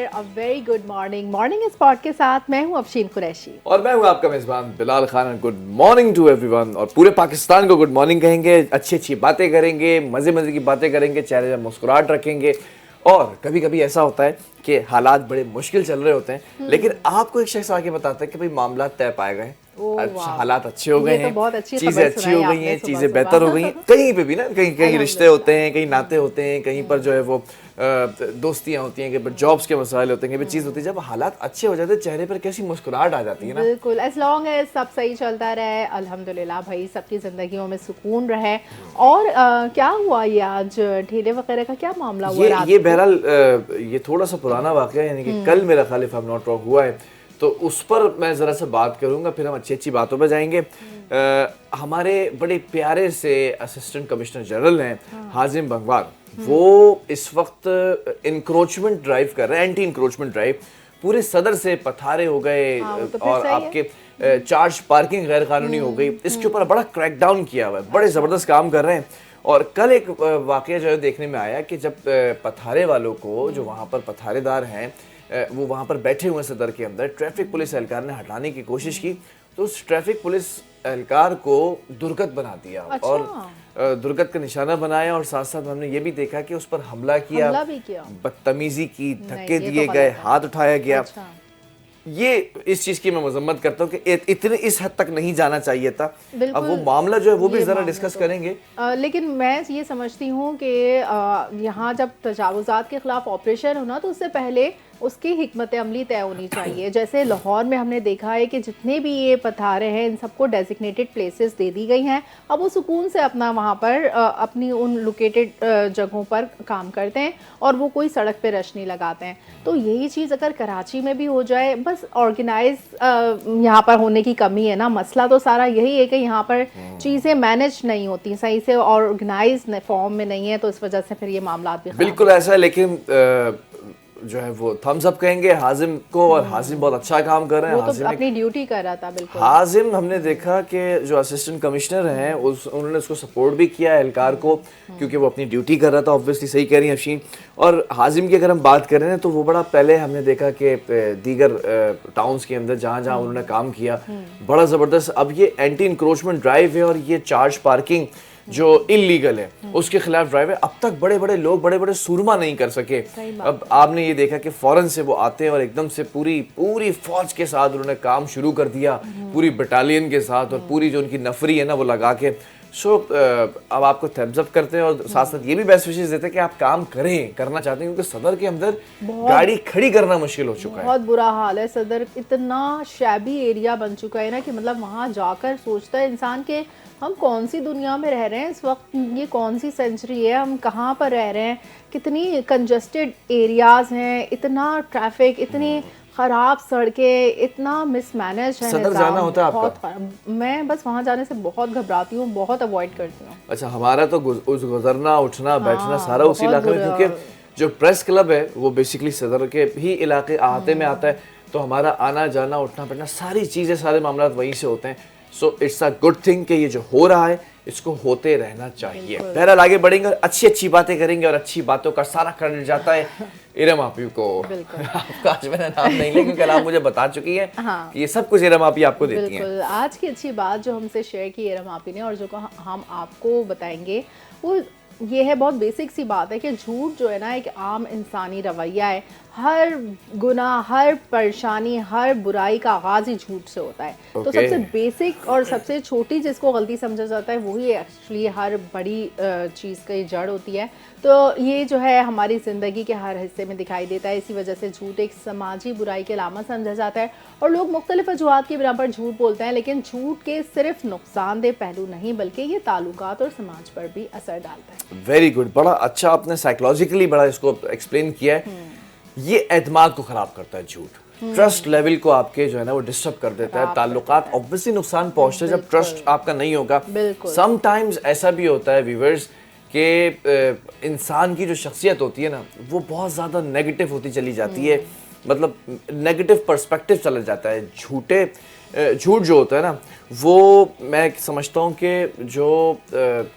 There a very good morning spot के साथ मैं हूं अफशीन कुरैशी और मैं हूं आपका मेजबान Bilal Khan. Good morning to everyone और पूरे पाकिस्तान को गुड मॉर्निंग कहेंगे। अच्छी अच्छी बातें करेंगे, मजे मजे की बातें करेंगे, चेहरे पर मुस्कुराहट रखेंगे। और कभी कभी ऐसा होता है कि हालात बड़े मुश्किल चल रहे होते हैं, लेकिन आपको एक शख्स आके बताता है कि भाई मामला तय पाए गए, अच्छा हालात अच्छे हो गए हैं, चीजें अच्छी हो गई हैं, चीजें बेहतर हो गई हैं। कहीं पे भी ना, कहीं कहीं रिश्ते होते हैं, कहीं नाते होते हैं, कहीं पर जो है वो दोस्तियां होती हैं, कहीं पर जॉब्स के मसाइल होते हैं, कहीं पर चीज होती है। जब हालात अच्छे हो जाते हैं चेहरे पर कैसी मुस्कुराहट आ जाती है ना। बिल्कुल, एज लॉन्ग एज सब सही चलता रहे, अल्हम्दुलिल्लाह भाई, सबकी जिंदगियों में सुकून रहे। और क्या हुआ ये आज ठेले वगैरह का क्या मामला हुआ रात ये को? बहरहाल ये थोड़ा सा पुराना वाकया है, यानी कि कल मेरा ख्याल if I am not wrong हुआ है, तो उस पर मैं ज़रा सा बात करूंगा, फिर हम अच्छी अच्छी बातों पर जाएंगे। हमारे बड़े प्यारे से असिस्टेंट कमिश्नर जनरल हैं हाजिम बंगवार, वो इस वक्त इंक्रोचमेंट ड्राइव कर रहे हैं, एंटी इंक्रोचमेंट ड्राइव। पूरे सदर से पथारे हो गए तो और आपके चार्ज पार्किंग गैर कानूनी हो गई। इसके ऊपर बड़ा क्रैकडाउन किया हुआ है, बड़े ज़बरदस्त काम कर रहे हैं। और कल एक वाकया जो है देखने में आया कि जब पथारे वालों को, जो वहाँ पर पथारेदार हैं, वो वहाँ पर बैठे हुए सदर के अंदर, ट्रैफिक पुलिस एहलकार ने हटाने की कोशिश की, तो उस ट्रैफिक पुलिस एहलकार को दुर्गत बना दिया। अच्छा। और दुर्गत का निशाना बनाया, और साथ साथ हमने ये भी देखा कि उस पर हमला किया, बदतमीजी की, धक्के दिए गए, हाथ उठाया गया। अच्छा। ये इस चीज की मैं मजम्मत करता हूँ कि इतने इस हद तक नहीं जाना चाहिए था। अब वो मामला जो है वो भी जरा डिस्कस करेंगे। लेकिन मैं ये समझती हूँ कि यहाँ जब तजावुज़ात के खिलाफ ऑपरेशन होना, तो उससे पहले उसकी हिकमत अमली तय होनी चाहिए। जैसे लाहौर में हमने देखा है कि जितने भी ये पथारे हैं, इन सबको डेजिग्नेटेड प्लेसेस दे दी गई हैं। अब वो सुकून से अपना वहाँ पर अपनी उन लोकेटेड जगहों पर काम करते हैं और वो कोई सड़क पे रश नहीं लगाते हैं। तो यही चीज़ अगर कराची में भी हो जाए, बस ऑर्गेनाइज यहाँ पर होने की कमी है ना। मसला तो सारा यही है कि यहाँ पर चीज़ें मैनेज नहीं होती सही से, ऑर्गेनाइज फॉर्म में नहीं है, तो इस वजह से फिर ये मामला भी बिल्कुल ऐसा है। लेकिन जो है वो थम्स अप कहेंगे हाजिम को, और हाजिम बहुत अच्छा काम कर रहे हैं। वो तो अपनी ड्यूटी कर रहा था। बिल्कुल हाजिम, हमने देखा कि जो असिस्टेंट कमिश्नर हैं उन्होंने उसको सपोर्ट भी किया एहलकार को, क्योंकि वो अपनी ड्यूटी कर रहा था। ऑब्वियसली सही कह रही हैं अफशीन। और हाजिम की अगर हम बात करें ना, तो वो बड़ा पहले हमने देखा कि दीगर टाउन्स के अंदर जहाँ जहाँ उन्होंने काम किया, बड़ा ज़बरदस्त। अब ये एंटी इंक्रोचमेंट ड्राइव है और ये चार्ज पार्किंग जो इलीगल है उसके खिलाफ ड्राइव है। अब तक बड़े बड़े लोग, बड़े बड़े सूरमा नहीं कर सके। अब आपने ये देखा कि फौरन से वो आते हैं और एकदम से पूरी फौज के साथ उन्होंने काम शुरू कर दिया, पूरी बटालियन के साथ, और पूरी जो उनकी नफरी है ना वो लगा के। सो अब आपको थम्स अप करते हैं, और साथ साथ ये भी बेस्ट विशेष देते हैं कि आप काम करना चाहते हैं, क्योंकि सदर के अंदर गाड़ी खड़ी करना मुश्किल हो चुका है। बहुत बुरा हाल है। सदर इतना शैबी एरिया बन चुका है ना कि मतलब वहाँ जाकर सोचता है इंसान के हम कौन सी दुनिया में रह रहे हैं इस वक्त, ये कौन सी सेंचुरी है, हम कहाँ पर रह रहे हैं। कितनी कंजस्टेड एरियाज़ हैं, इतना ट्रैफिक, इतनी खराब सड़कें, इतना मिसमैनेज है। सदर जाना होता है आपका? मैं बस वहाँ जाने से बहुत घबराती हूँ, बहुत अवॉइड करती हूँ। अच्छा, हमारा तो गुजरना, उठना, बैठना सारा उसी इलाके में, क्योंकि जो प्रेस क्लब है वो बेसिकली सदर के ही इलाके अहाते में आता है। तो हमारा आना जाना, उठना बैठना, सारी चीज़ें, सारे मामला वहीं से होते हैं। So it's a good thing कि ये जो हो रहा है इसको होते रहना चाहिए। बहरहाल आगे बढ़ेंगे और अच्छी अच्छी बातें करेंगे, और अच्छी बातों का सारा क्रेडिट जाता है इरम आपी को। आपका आज मैंने नाम नहीं लिया क्योंकि आप मुझे बता चुकी है कि ये सब कुछ इरम आपी आपको देती हैं। आज की अच्छी बात जो हमसे शेयर की इरम आपी ने, और जो हम आपको बताएंगे, वो ये है, बहुत बेसिक सी बात है कि झूठ जो है ना एक आम इंसानी रवैया है। हर गुनाह, हर परेशानी, हर बुराई का आगाज़ ही झूठ से होता है। तो सबसे बेसिक और सबसे छोटी जिसको गलती समझा जाता है वही एक्चुअली हर बड़ी चीज़ की जड़ होती है। तो ये जो है हमारी ज़िंदगी के हर हिस्से में दिखाई देता है। इसी वजह से झूठ एक समाजी बुराई की अलामत समझा जाता है, और लोग मुख्तलिफ वजूहात की बिना पर झूठ बोलते हैं। लेकिन झूठ के सिर्फ नुकसानदेह पहलू नहीं, बल्कि ये ताल्लुकात और समाज पर भी असर डालता है। वेरी गुड, बड़ा अच्छा आपने साइकोलॉजिकली बड़ा इसको एक्सप्लेन किया है। ये एतमाद को खराब करता है झूठ, ट्रस्ट लेवल को आपके जो है ना वो डिस्टर्ब कर देता है। ताल्लुकात ऑब्वियसली नुकसान पहुंचते हैं जब ट्रस्ट आपका नहीं होगा। समटाइम्स ऐसा भी होता है व्यूअर्स कि इंसान की जो शख्सियत होती है ना वो बहुत ज़्यादा नेगेटिव होती चली जाती है, मतलब नेगेटिव पर्सपेक्टिव चला जाता है। झूठ जो होता है ना, वो मैं समझता हूँ कि जो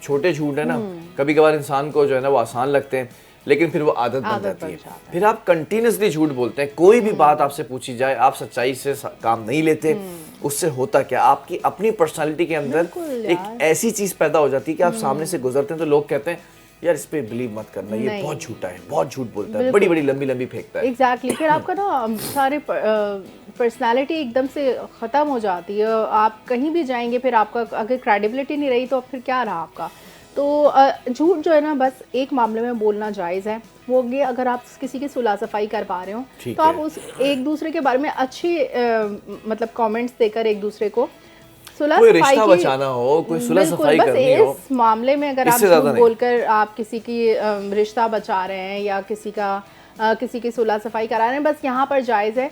छोटे झूठ है ना, कभी कभार इंसान को जो है ना वो आसान लगते हैं, लेकिन फिर वो आदत बन आदत जाती बन है। जाता है। फिर आप कंटिन्यूसली झूठ बोलते हैं, कोई भी बात आपसे पूछी जाए आप सच्चाई से काम नहीं लेते। उससे होता क्या, आपकी अपनी पर्सनालिटी के अंदर बिल्कुल एक यार। ऐसी चीज पैदा हो जाती है कि आप सामने से गुजरते हैं तो लोग कहते हैं यार इस पे बिलीव मत करना, ये नहीं। बहुत झूठा है, बहुत झूठ बोलता है, बिल्कुल। बड़ी बड़ी लंबी लंबी फेंकता है। एग्जैक्टली फिर आपका ना सारे पर्सनालिटी एकदम से ख़त्म हो जाती है। आप कहीं भी जाएंगे फिर आपका अगर क्रेडिबिलिटी नहीं रही तो फिर क्या रहा आपका। तो झूठ जो है ना बस एक मामले में बोलना जायज़ है, वो ये अगर आप किसी की सुलह सफाई कर पा रहे हो ठीक तो आप है। उस एक दूसरे के बारे में अच्छी मतलब कमेंट्स देकर एक दूसरे को सुलह कोई सफाई रिश्ता की। बचाना हो, कोई सुलह बिल्कुल, सफाई बस करनी हो, इस मामले में अगर आप इससे ज्यादा झूठ नहीं। बोलकर आप किसी की रिश्ता बचा रहे हैं या किसी की सुलह सफाई करा रहे हैं, बस यहाँ पर जायज़ है।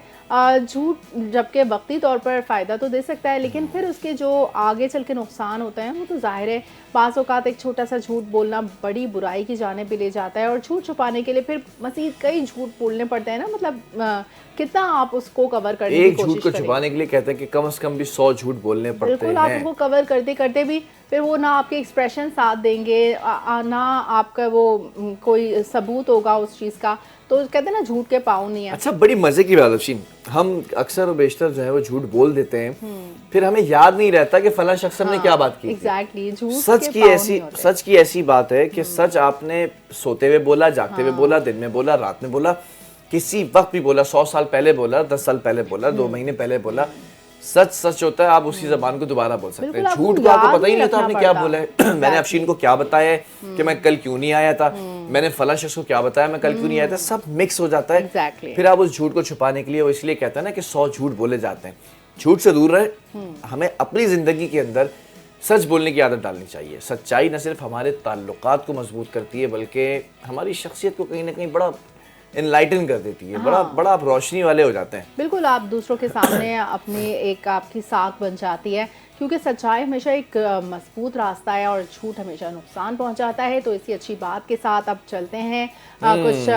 झूठ जबकि वक्ती तौर पर फ़ायदा तो दे सकता है लेकिन फिर उसके जो आगे चल के नुकसान होते हैं वो तो ज़ाहिर है। बाज़ औक़ात एक छोटा सा झूठ बोलना बड़ी बुराई की जानिब भी ले जाता है और झूठ छुपाने के लिए फिर मज़ीद कई झूठ बोलने पड़ते हैं ना, मतलब कितना आप उसको कवर करने की एक कोशिश झूठ को करेंगे। छुपाने के लिए कहते हैं कि कम से कम भी 100 झूठ बोलने पड़ते बिल्कुल, आप हैं। उनको कवर करते करते भी फिर वो ना आपके एक्सप्रेशन साथ देंगे, ना आपका वो कोई सबूत होगा उस चीज़ का। तो कहते हैं ना झूठ के पाँव नहीं है। अच्छा, बड़ी मजे की बात अफशीन, हम अक्सर और बेशतर जो है वो झूठ बोल देते हैं, फिर हमें याद नहीं रहता कि फला शख्स ने क्या बात की थी। एग्जैक्टली, झूठ सच के की पाँव ऐसी नहीं होते। सच की ऐसी बात है कि सच आपने सोते हुए बोला, जागते हुए बोला, दिन में बोला, रात में बोला, किसी वक्त भी बोला, 100 साल पहले बोला, 10 साल पहले बोला, 2 महीने पहले बोला, सच सच होता है। आप उसी जबान को दोबारा बोल सकते हैं। बिल्कुल, झूठ आपको को आपको याद पता ही नहीं नहीं होता आपने रखना क्या पड़ता। बोला है। मैंने अफशीन को क्या बताया है कि मैं कल क्यों नहीं आया था, मैंने फला शख्स को क्या बताया मैं कल क्यों नहीं आया था, सब मिक्स हो जाता है। Exactly. फिर आप उस झूठ को छुपाने के लिए वो इसलिए कहता है ना कि 100 झूठ बोले जाते हैं। झूठ से दूर रहे, हमें अपनी जिंदगी के अंदर सच बोलने की आदत डालनी चाहिए। सच्चाई न सिर्फ हमारे ताल्लुकात को मजबूत करती है बल्कि हमारी शख्सियत को कहीं ना कहीं बड़ा इनलाइटन कर देती है। बड़ा आप रोशनी वाले हो जाते हैं। बिल्कुल, आप दूसरों के सामने अपनी एक आपकी साख बन जाती है क्योंकि सच्चाई हमेशा एक मजबूत रास्ता है और झूठ हमेशा नुकसान पहुंचाता है। तो इसी अच्छी बात के साथ अब चलते हैं कुछ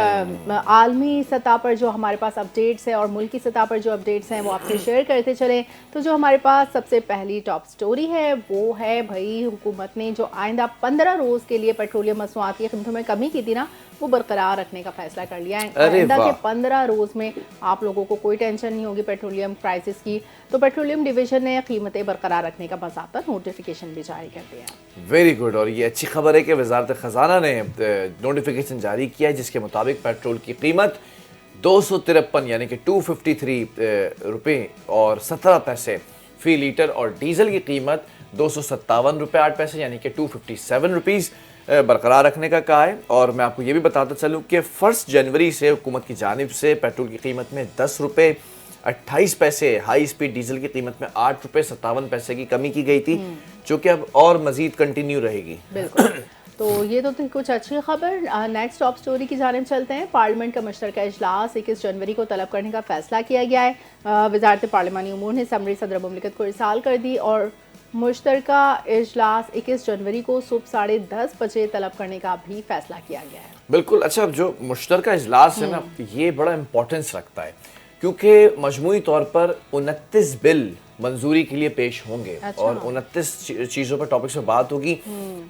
आलमी सतह पर जो हमारे पास अपडेट्स हैं और मुल्की सतह पर जो अपडेट्स हैं वो आपसे शेयर करते चलें। तो जो हमारे पास सबसे पहली टॉप स्टोरी है वो है भाई, हुकूमत ने जो आइंदा 15 रोज़ के लिए पेट्रोलियम मसनूआत की कीमतों में कमी की थी ना, वो बरकरार रखने का फैसला कर लिया है। अरे आइंदा के वाह। 15 रोज़ में आप लोगों को कोई टेंशन नहीं होगी पेट्रोलियम प्राइसेस की। तो पेट्रोलियम डिवीजन ने कीमतें बरकरार रखने का बाकायदा नोटिफिकेशन भी जारी कर दिया है। Very good. और ये अच्छी खबर है कि वजारत ख़जाना ने नोटिफिकेशन जारी किया है जिसके मुताबिक पेट्रोल की कीमत 253 यानी कि 253 रुपये और 17 पैसे फ़ी लीटर और डीजल की कीमत 257 रुपये 8 पैसे यानी कि 257 रुपीज़ बरकरार रखने का कहा है। और मैं आपको ये भी बताता चलूँ कि 1 जनवरी से हुकूमत की जानिब से पेट्रोल की कीमत में 10 रुपये 28 पैसे, हाई स्पीड डीजल की कीमत में 8 रुपये 57 पैसे की कमी की गई थी, जो कि अब और मजीद कंटिन्यू रहेगी। बिल्कुल। तो ये तो थी कुछ अच्छी खबर। नेक्स्ट टॉप स्टोरी की जानिब चलते हैं। पार्लियामेंट का मुश्तरका इजलास 21 जनवरी को तलब करने का फैसला किया गया है। वजारत पार्लिमानी उमूर ने समरी सदर मुमलिकत को इरसाल कर दी और मुश्तरका इजलास 21 जनवरी को सुबह 10:30 बजे तलब करने का भी फैसला किया गया है। बिल्कुल। अच्छा, अब जो मुश्तरका इजलास है ना, ये बड़ा इंपॉर्टेंस रखता है क्योंकि मजमूई तौर पर 29 बिल मंजूरी के लिए पेश होंगे। अच्छा। और 29 चीज़ों पर टॉपिक्स पर बात होगी।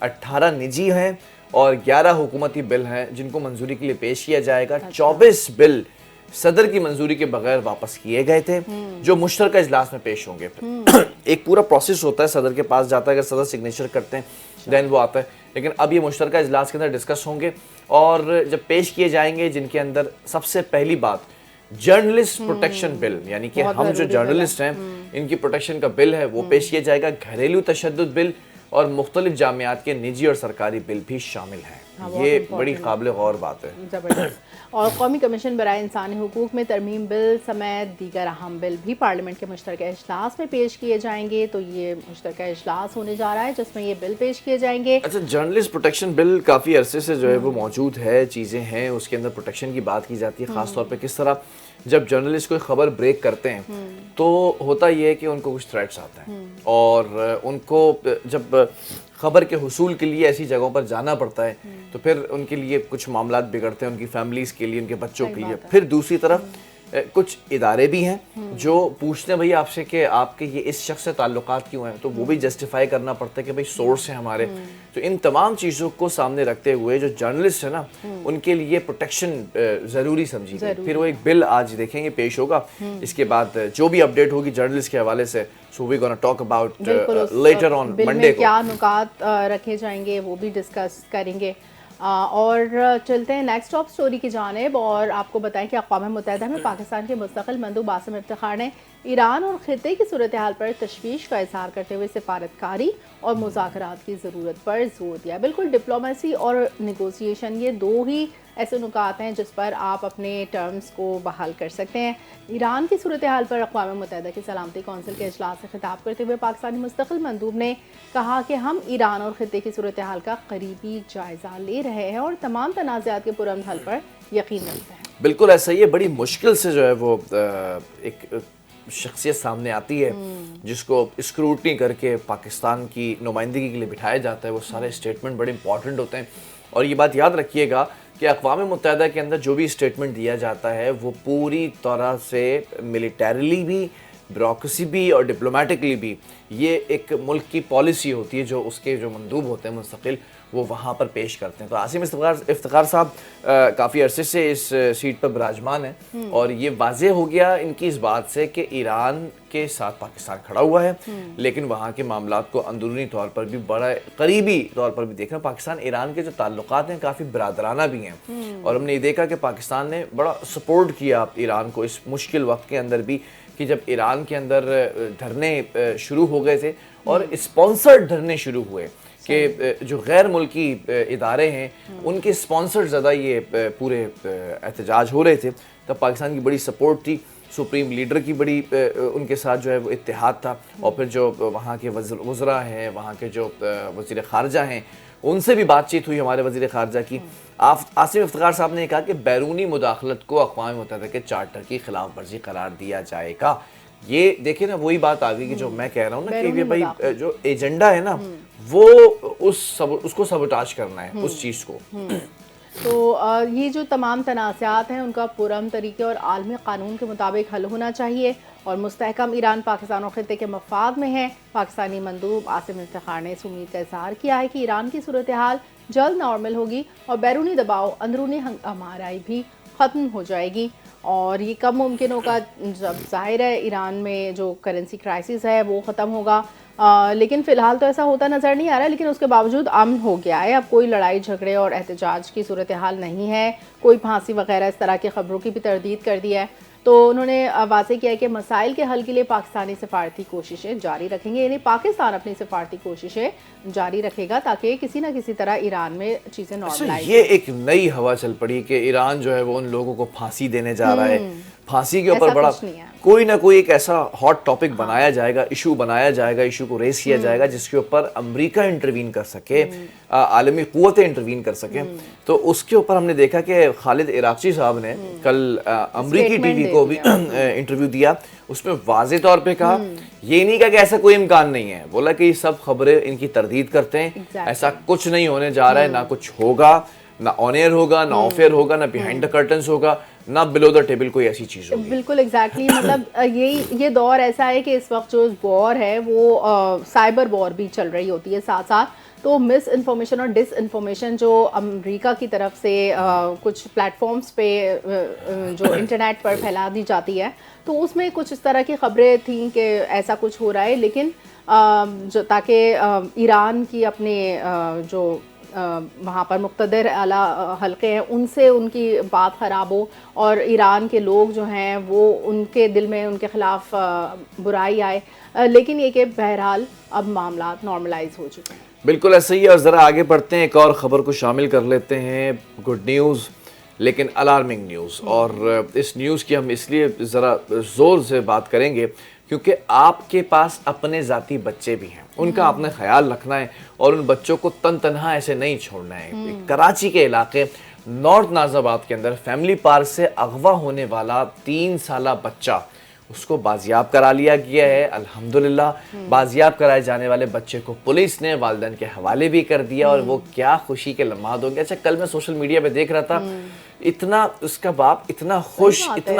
18 निजी हैं और 11 हुकूमती बिल हैं जिनको मंजूरी के लिए पेश किया जाएगा। अच्छा। 24 बिल सदर की मंजूरी के बगैर वापस किए गए थे जो मुश्तरका इजलास में पेश होंगे। एक पूरा प्रोसेस होता है, सदर के पास जाता है, अगर सदर सिग्नेचर करते हैं देन वो आता है। लेकिन अब ये मुश्तरका इजलास के अंदर डिस्कस होंगे और जब पेश किए जाएंगे, जिनके अंदर सबसे पहली बात जर्नलिस्ट प्रोटेक्शन बिल, यानी कि हम जो जर्नलिस्ट हैं इनकी प्रोटेक्शन का बिल है वो पेश किया जाएगा। घरेलू तशद्दुद बिल और मुख्तलिफ जामियात के निजी और सरकारी बिल भी शामिल हैं। ये बड़ी काबिल गौर बात है। ज़बरदस्त। और कौमी कमीशन बराए इंसानी हुकूक में तरमीम बिल समेत दीगर अहम बिल भी पार्लियामेंट के मुश्तरका इजलास में पेश किए जाएंगे। तो ये मुश्तरका इजलास होने जा रहा है जिसमें ये बिल पेश किए जाएंगे। अच्छा, जर्नलिस्ट प्रोटेक्शन बिल काफ़ी अरसे से जो है वो मौजूद है, चीज़ें हैं, उसके अंदर प्रोटेक्शन की बात की जाती है। ख़ास तौर पे किस तरह जब जर्नलिस्ट कोई खबर ब्रेक करते हैं तो होता ये है कि उनको कुछ थ्रेट्स आते हैं और उनको जब खबर के हुसूल के लिए ऐसी जगहों पर जाना पड़ता है तो फिर उनके लिए कुछ मामलात बिगड़ते हैं, उनकी फैमिलीज़ के लिए, उनके बच्चों के लिए। फिर दूसरी तरफ कुछ इदारे भी हैं जो पूछते हैं भाई आपसे कि आपके ये इस शख्स से ताल्लुकात क्यों हैं, तो वो भी जस्टिफाई करना पड़ता है कि भाई सोर्स है हमारे। तो इन तमाम चीज़ों को सामने रखते हुए जो जर्नलिस्ट है ना, उनके लिए प्रोटेक्शन ज़रूरी समझी गई। फिर वो एक बिल आज देखेंगे पेश होगा, इसके बाद जो भी अपडेट होगी जर्नलिस्ट के हवाले से, so we gonna talk about later on Monday को क्या नुकात रखे जाएंगे वो भी डिस्कस करेंगे। और चलते हैं नेक्स्ट टॉप स्टोरी की जानिब और आपको बताएं कि अक़वाम मुत्तहिदा में पाकिस्तान के मुस्तक़िल मंदूब आसिम इफ्तिखार ने ईरान और ख़ित्ते की सूरत हाल पर तशवीश का इज़हार करते हुए सिफारतकारी और मुज़ाकरात की ज़रूरत पर जोर दिया। बिल्कुल डिप्लोमेसी और निगोसिएशन ये दो ही ऐसे नुकात हैं जिस पर आप अपने टर्म्स को बहाल कर सकते हैं। ईरान की सूरत हाल पर अक़वाम मुत्तहिदा की सलामती कौंसिल के इजलास से खिताब करते हुए पाकिस्तानी मुस्तक़िल मंदूब ने कहा कि हम ईरान और ख़ित्ते की सूरत हाल का करीबी जायज़ा ले रहे हैं और तमाम तनाज़ात के पुरअमन हल पर यकीन रखते हैं। बिल्कुल ऐसा ही है, बड़ी मुश्किल से जो है वो एक शख्सियत सामने आती है जिसको स्क्रूटनी करके पाकिस्तान की नुमाइंदगी के लिए बिठाया जाता है। वो सारे स्टेटमेंट बड़े इंपॉर्टेंट होते हैं और ये बात याद रखिएगा कि अक़वाम मुत्तहिदा के अंदर जो भी स्टेटमेंट दिया जाता है वो पूरी तरह से मिलिटरीली भी, ब्यूरोक्रेसी भी और डिप्लोमेटिकली भी, ये एक मुल्क की पॉलिसी होती है जो उसके जो मंदूब होते हैं मुस्तकिल वो वहाँ पर पेश करते हैं। तो आसिम इफ्तिखार साहब काफ़ी अरसे से इस सीट पर विराजमान हैं और ये वाज़ेह हो गया इनकी इस बात से कि ईरान के साथ पाकिस्तान खड़ा हुआ है, लेकिन वहाँ के मामलात को अंदरूनी तौर पर भी बड़ा करीबी तौर पर भी देख रहे हैं। पाकिस्तान ईरान के जो ताल्लुकात हैं काफ़ी बरादराना भी हैं और हमने ये देखा कि पाकिस्तान ने बड़ा सपोर्ट किया ईरान को इस मुश्किल वक्त के अंदर भी, कि जब ईरान के अंदर धरने शुरू हो गए थे और स्पॉन्सर्ड धरने शुरू हुए कि जो गैर मुल्की इदारे हैं उनके स्पॉन्सर ज़्यादा ये पूरे एहतजाज हो रहे थे, तब पाकिस्तान की बड़ी सपोर्ट थी, सुप्रीम लीडर की बड़ी उनके साथ जो है वो इत्तेहाद था। और फिर जो वहाँ के वज़रा हैं, वहाँ के जो वज़ीर ख़ारजा हैं, उनसे भी बातचीत हुई हमारे वज़ीर ख़ारजा की। आसिम इफ्तिखार साहब ने कहा कि बैरूनी मुदाखलत को अक़वाम मुत्तहिदा के चार्टर की खिलाफ वर्जी करार दिया जाएगा। ये देखिए ना, वही बात आ गई कि जो मैं कह रहा हूँ ना कि ये भाई जो एजेंडा है ना वो उसको सबोटाज करना है उस चीज़ को। तो ये जो तमाम तनाज़ात हैं उनका पुरअमन तरीके और आलमी कानून के मुताबिक हल होना चाहिए और मुस्तहकम ईरान पाकिस्तान और ख़ित्ते के मफाद में है। पाकिस्तानी मंदूब आसिम इफ्तिखार ने इस उम्मीद का इज़हार किया है कि ईरान की सूरत हाल जल्द नॉर्मल होगी और बैरूनी दबाव, अंदरूनी हंगामाराई भी ख़त्म हो जाएगी। और ये कब मुमकिन होगा जब ज़ाहिर है ईरान में जो करेंसी क्राइसिस है वो ख़त्म होगा, लेकिन फ़िलहाल तो ऐसा होता नज़र नहीं आ रहा है। लेकिन उसके बावजूद अमन हो गया है, अब कोई लड़ाई झगड़े और एहतजाज की सूरत हाल नहीं है, कोई फांसी वगैरह इस तरह की ख़बरों की भी तरदीद कर दी है। तो उन्होंने वाज़ेह किया है कि मसाइल के हल के लिए पाकिस्तानी सफारती कोशिशें जारी रखेंगे, यानी पाकिस्तान अपनी सफारती कोशिशें जारी रखेगा ताकि किसी न किसी तरह ईरान में चीज़ें नॉर्मलाइज। ये एक नई हवा चल पड़ी कि ईरान जो है वो उन लोगों को फांसी देने जा रहा है। फांसी के ऊपर बड़ा कोई ना कोई एक ऐसा हॉट टॉपिक बनाया जाएगा, इशू बनाया जाएगा, इशू को रेस किया जाएगा जिसके ऊपर अमेरिका इंटरवीन कर सके, आलमी कुव्वतें इंटरवीन कर सके। तो उसके ऊपर हमने देखा कि खालिद इराक़ची साहब ने कल अमेरिकी टीवी को भी इंटरव्यू दिया, उसमें वाज़ेह तौर पे कहा, ये नहीं कहा कि ऐसा कोई इम्कान नहीं है, बोला कि ये सब खबरें इनकी तरदीद करते हैं, ऐसा कुछ नहीं होने जा रहा है, ना कुछ होगा, ना ऑन एयर होगा, ना ऑफ एयर होगा, ना बिहाइंड द कर्टन्स होगा, ना बिलो द टेबल कोई ऐसी चीज़ होगी। बिल्कुल एग्जैक्टली मतलब ये दौर ऐसा है कि इस वक्त जो वॉर है वो साइबर वॉर भी चल रही होती है साथ साथ। तो मिस इन्फॉर्मेशन और डिस इन्फॉर्मेशन जो अमेरिका की तरफ से कुछ प्लेटफॉर्म्स पे जो इंटरनेट पर फैला दी जाती है, तो उसमें कुछ इस तरह की खबरें थी कि ऐसा कुछ हो रहा है, लेकिन जो ताकि ईरान की अपने जो वहाँ पर मुक़्तदर आला हल्के हैं उनसे उनकी बात ख़राब हो और ईरान के लोग जो हैं वो उनके दिल में उनके ख़िलाफ़ बुराई आए, लेकिन ये कि बहरहाल अब मामला नॉर्मलाइज हो चुके हैं। बिल्कुल ऐसा ही है। और ज़रा आगे बढ़ते हैं, एक और ख़बर को शामिल कर लेते हैं, गुड न्यूज़ लेकिन अलार्मिंग न्यूज़। और इस न्यूज़ की हम इसलिए ज़रा ज़ोर से बात करेंगे क्योंकि आपके पास अपने ज़ाती बच्चे भी हैं, उनका आपने ख्याल रखना है और उन बच्चों को तनहा ऐसे नहीं छोड़ना है। कराची के इलाके नॉर्थ नाज़ाबाद के अंदर फैमिली पार्क से अगवा होने वाला 3 साला बच्चा, उसको बाजियाब करा लिया गया है। अल्हम्दुलिल्लाह बाजियाब कराए जाने वाले बच्चे को पुलिस ने वालिदैन के हवाले भी कर दिया और वो क्या खुशी के लम्हात होंगे। अच्छा, कल मैं सोशल मीडिया पे देख रहा था इतना उसका बाप इतना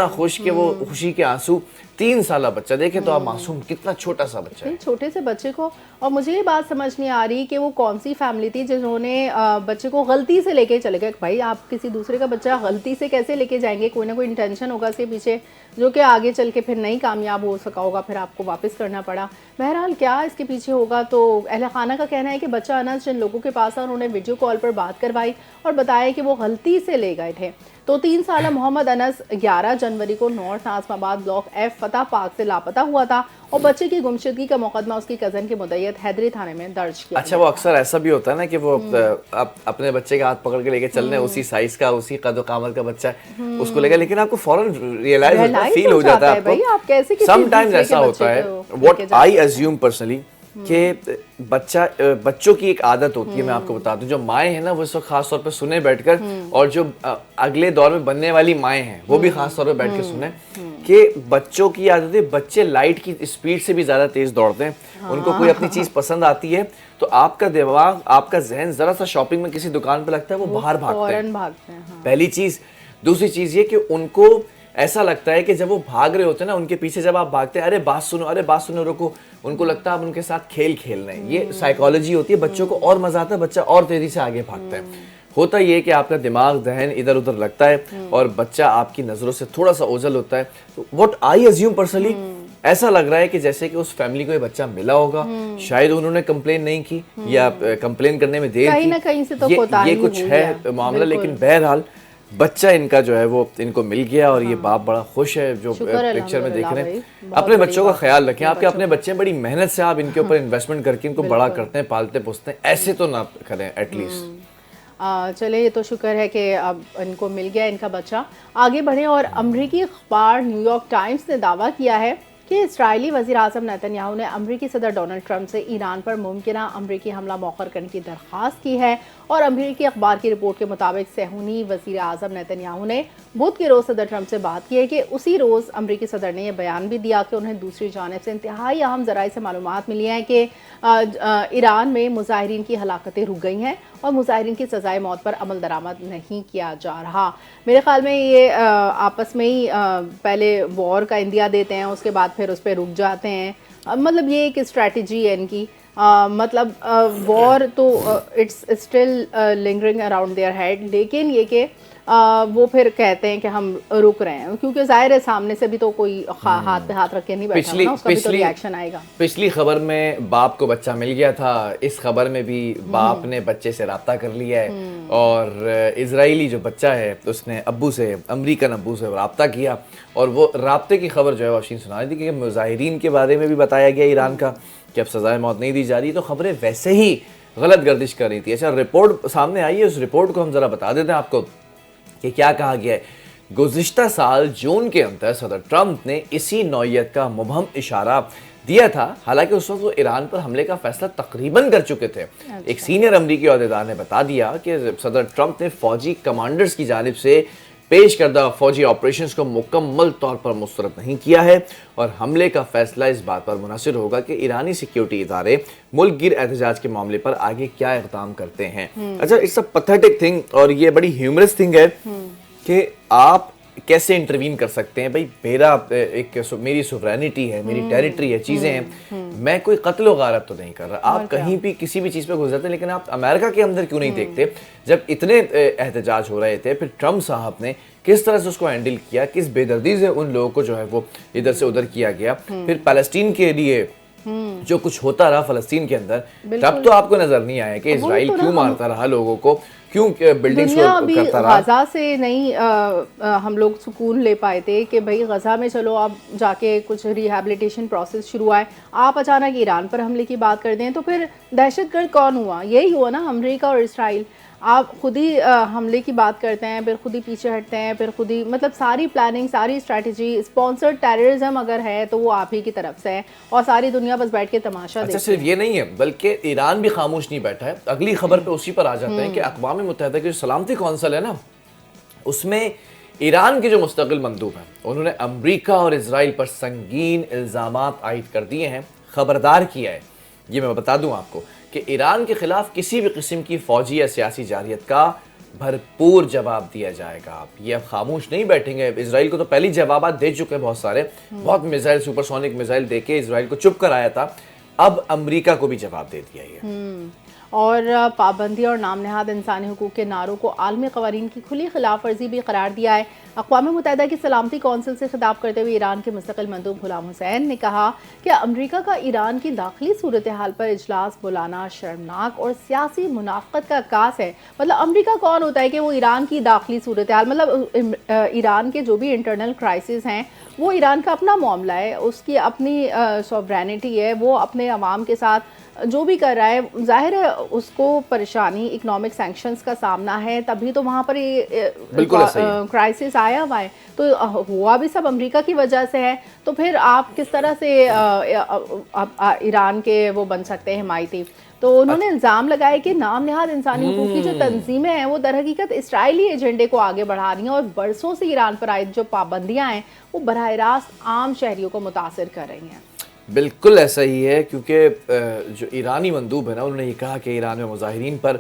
खुश कि वो खुशी के आंसू, 3 साल बच्चा, देखे तो आप मासूम, कितना छोटा सा बच्चा है। छोटे से बच्चे को, और मुझे ये बात समझ नहीं आ रही कि वो कौन सी फैमिली थी जिन्होंने बच्चे को गलती से लेके चले गए। भाई आप किसी दूसरे का बच्चा गलती से कैसे लेके जाएंगे, कोई ना कोई इंटेंशन होगा इसके पीछे जो कि आगे चल के फिर नहीं कामयाब हो सका होगा, फिर आपको वापस करना पड़ा। बहरहाल क्या इसके पीछे होगा, तो अहले खाना का कहना है कि बच्चा अनस जिन लोगों के पास था उन्होंने वीडियो कॉल पर बात करवाई और बताया कि वो गलती से ले गए थे। तो 3 साल मोहम्मद अनस 11 जनवरी को नॉर्थ नाज़िमाबाद ब्लॉक F फतेह पार्क से लापता हुआ था और बच्चे की गुमशुदगी का मुकदमा उसकी कज़न के मुद्दईयत हैदरी थाने में दर्ज किया। अच्छा, वो अक्सर ऐसा भी होता है ना कि वो अपने बच्चे का हाथ पकड़ के लेके चल रहे हैं, उसी साइज का, उसी कद कामत का बच्चा है, उसको लेगा, लेकिन आपको फौरन रियलाइज होता है, फील हो जाता है आपको। समटाइम्स ऐसा होता है, व्हाट आई अज्यूम पर्सनली कि बच्चों की एक आदत होती है, मैं आपको बता दूं, जो माएँ हैं ना वो इस वक्त खास तौर पे सुने बैठकर, और जो अगले दौर में बनने वाली माएँ हैं वो भी खास तौर पे बैठ के सुने कि बच्चों की आदत है, बच्चे लाइट की स्पीड से भी ज्यादा तेज दौड़ते हैं। उनको कोई अपनी चीज पसंद आती है तो आपका दिमाग, आपका जहन जरा सा शॉपिंग में किसी दुकान पे लगता है, वो बाहर भागते हैं। पहली चीज। दूसरी चीज ये कि उनको ऐसा लगता है कि जब वो भाग रहे होते हैं ना, उनके पीछे जब आप भागते हैं, अरे बात सुनो, रुको, उनको लगता है आप उनके साथ खेल रहे हैं। ये साइकोलॉजी होती है, बच्चों को और मजा आता है, बच्चा और तेजी से आगे भागता है। होता ये कि आपका दिमाग, जहन इधर उधर लगता है और बच्चा आपकी नजरों से थोड़ा सा ओझल होता है। व्हाट आई अज्यूम पर्सनली, ऐसा लग रहा है कि जैसे कि उस फैमिली को ये बच्चा मिला होगा, शायद उन्होंने कंप्लेन नहीं की या कंप्लेन करने में देर कहीं ना कहीं से तो ये कुछ है मामला। लेकिन बहरहाल बच्चा इनका जो है वो इनको मिल गया और ये बाप बड़ा खुश है जो पिक्चर में देख रहे हैं। अपने बच्चों का ख्याल रखें, आपके अपने बच्चे बड़ी मेहनत से आप इनके ऊपर इन्वेस्टमेंट करके इनको बड़ा करते हैं, पालते पोसते हैं, ऐसे तो ना करें एटलीस्ट। चले, ये तो शुक्र है कि अब इनको मिल गया इनका बच्चा। आगे बढ़े और अमरीकी अखबार न्यूयॉर्क टाइम्स ने दावा किया है कि इस्राएली वज़ीर आज़म नेतन्याहू ने अमरीकी सदर डोनाल्ड ट्रंप से ईरान पर मुमकिन अमरीकी हमला मौखर करने की दरख्वास्त की है। और अमरीकी अखबार की रिपोर्ट के मुताबिक सेहूनी वज़ीर आज़म नेतन्याहू ने बुध के रोज़ सदर ट्रंप से बात की है कि उसी रोज़ अमरीकी सदर ने यह बयान भी दिया कि उन्हें दूसरी जानिब से इंतहाई अहम ज़राए से मालूमात मिली हैं कि ईरान में मुजाहिरीन की हलाकतें रुक गई हैं और मुजाहिरीन की सज़ाए मौत पर अमल दरामद नहीं किया जा रहा। मेरे ख्याल में ये आपस में ही पहले वॉर का इंदिया देते हैं, उसके बाद फिर उस पर रुक जाते हैं। मतलब ये एक स्ट्रैटेजी है इनकी। मतलब वॉर तो it's still lingering around their head, लेकिन ये कि वो फिर कहते हैं कि हम रुक रहे हैं, क्योंकि जाहिर है सामने से भी तो कोई हाथ पे हाथ रख के नहीं बैठा ना, उसका भी तो रिएक्शन आएगा। पिछली खबर में बाप को बच्चा मिल गया था, इस खबर में भी बाप ने बच्चे से राब्ता कर लिया है और इजरायली जो बच्चा है उसने अब्बू से, अमरीकन अब्बू से राब्ता किया और वो राब्ते की खबर जो है वाशीन सुना रही थी कि मुजाहिरीन के बारे में भी बताया गया ईरान का कि अब सजाए मौत नहीं दी जा रही, तो खबरें वैसे ही गलत गर्दिश कर रही थी। अच्छा, रिपोर्ट सामने आई है, उस रिपोर्ट को हम जरा बता देते हैं आपको कि क्या कहा गया है। गुज़िश्ता साल जून के अंदर सदर ट्रंप ने इसी नौयत का मुबहम इशारा दिया था, हालांकि उस वक्त वो ईरान पर हमले का फैसला तकरीबन कर चुके थे। एक सीनियर अमरीकी अहदेदार ने बता दिया कि सदर ट्रंप ने फौजी कमांडर्स की जानिब से पेश करदा फौजी ऑपरेशंस को मुकम्मल तौर पर मुस्तरद नहीं किया है और हमले का फैसला इस बात पर मुनहसर होगा कि ईरानी सिक्योरिटी इदारे मुल्क गिर एहतजाज के मामले पर आगे क्या इक़दाम करते हैं। अच्छा, इट्स अ पैथेटिक थिंग और ये बड़ी ह्यूमरस थिंग है कि आप कैसे इंटरवीन कर सकते हैं। भाई मेरा मेरी सुवरेनिटी है, मेरी टेरिटरी है, चीज़ें हैं, मैं कोई कत्ल गारत तो नहीं कर रहा। आप कहीं भी किसी भी चीज़ पे घुस जाते हैं, लेकिन आप अमेरिका के अंदर क्यों नहीं देखते? जब इतने एहतजाज हो रहे थे, फिर ट्रंप साहब ने किस तरह से उसको हैंडल किया, किस बेदर्दी से उन लोगों को जो है वो इधर से उधर किया गया। फिर पैलेस्टीन के लिए जो कुछ होता रहा फ़लस्तीन के अंदर, तब तो आपको नजर नहीं आया कि इजराइल क्यों मारता रहा लोगों को, क्यों बिल्डिंग्स को करता रहा। गजा से नहीं हम लोग सुकून ले पाए थे कि भाई गजा में चलो अब जाके कुछ रिहैबिलिटेशन प्रोसेस शुरू आए, आप अचानक ईरान पर हमले की बात कर दें तो फिर दहशतगर्द कौन हुआ? यही हुआ ना, अमेरिका और इसराइल। आप खुद ही हमले की बात करते हैं, फिर खुद ही पीछे हटते हैं, फिर खुद ही मतलब सारी प्लानिंग, सारी स्ट्रैटेजी, स्पॉन्सर्ड टेररिज्म अगर है तो वो आप ही की तरफ से है और सारी दुनिया बस बैठ के तमाशा देखती है। सिर्फ ये नहीं है बल्कि ईरान भी खामोश नहीं बैठा है। अगली खबर पे उसी पर आ जाते हैं कि अक़वाम मुत्तहिदा की जो सलामती कौंसिल है ना, उसमें ईरान के जो मुस्तकिल मंदूब हैं उन्होंने अमरीका और इसराइल पर संगीन इल्ज़ामात आयद कर दिए हैं, खबरदार किया है। ये मैं बता दूं आपको कि ईरान के खिलाफ किसी भी किस्म की फौजी या सियासी जारियत का भरपूर जवाब दिया जाएगा। आप ये अब खामोश नहीं बैठेंगे। इसराइल को तो पहले जवाब दे चुके हैं बहुत सारे, बहुत मिसाइल, सुपरसोनिक मिसाइल देके इसराइल को चुप कराया था। अब अमेरिका को भी जवाब दे दिया है। और पाबंदी और नाम नहाद इंसानी हुकूक के नारों को आलमी क़वानीन की खुली खिलाफ वर्जी भी करार दिया है। अक़वाम मुत्तहिदा की सलामती कौंसिल से खिताब करते हुए ईरान के मुस्तक़िल मंदूब गुलाम हुसैन ने कहा कि अमरीका का ईरान की दाखिली सूरत हाल पर इजलास बुलाना शर्मनाक और सियासी मुनाफ़क़त का अक्कास है। मतलब अमरीका कौन होता है कि वो ईरान की दाखिली सूरत हाल, मतलब ईरान के जो भी इंटरनल क्राइसिस हैं वो ईरान का अपना मामला है, उसकी अपनी सॉवरेनिटी है, वो अपने अवाम के साथ जो भी कर रहा है, जाहिर है उसको परेशानी इकोनॉमिक सैंक्शंस का सामना है, तभी तो वहाँ पर ये क्राइसिस आया हुआ है। तो हुआ भी सब अमेरिका की वजह से है। तो फिर आप किस तरह से ईरान के वो बन सकते हैं हिमायती। तो उन्होंने इल्ज़ाम लगाया कि नाम नहाद इंसानी हुकूक की जो तंजीमें हैं वो दरहकीकत इसराइली एजेंडे को आगे बढ़ा रही हैं और बरसों से ईरान पर आयद जो पाबंदियाँ हैं वो बराह रास्त आम शहरियों को मुतासिर कर रही हैं। बिल्कुल ऐसा ही है, क्योंकि जो ईरानी मंदूब है ना, उन्होंने ये कहा कि ईरान में मुजाहिरीन पर